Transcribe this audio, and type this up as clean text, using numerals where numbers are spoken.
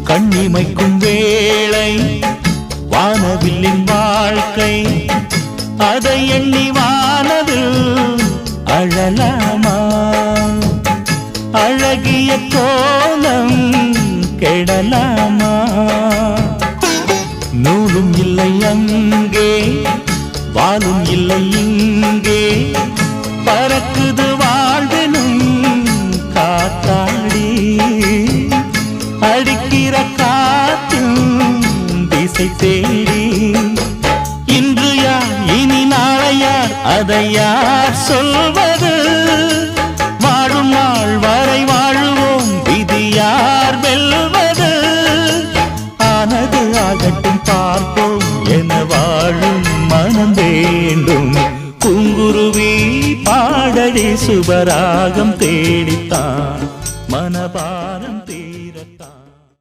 கண்ணிமைக்கும் வேளை வானவில்லின் வாழ்க்கை அதை எண்ணி வானவில் அழலாமா அழகிய கோலம் கெடலாமா நூலும் இல்லை அங்கே வாழும் இல்லை இங்கே பறக்குது வாழ்வினும் காத்தாடி அடிக்கிற காற்றும் திசை தேடி இன்று யார் இனி நாளை யார் அதை யார் சொல்வது வாழும் நாள் வரை வாழுவோம் விதி யார் வெல்வது ஆனது ஆகட்டும் பார்ப்போம் என வாழும் மனம் வேண்டும் பூங்குருவி பாடடி சுபராகம் தேடித்தான்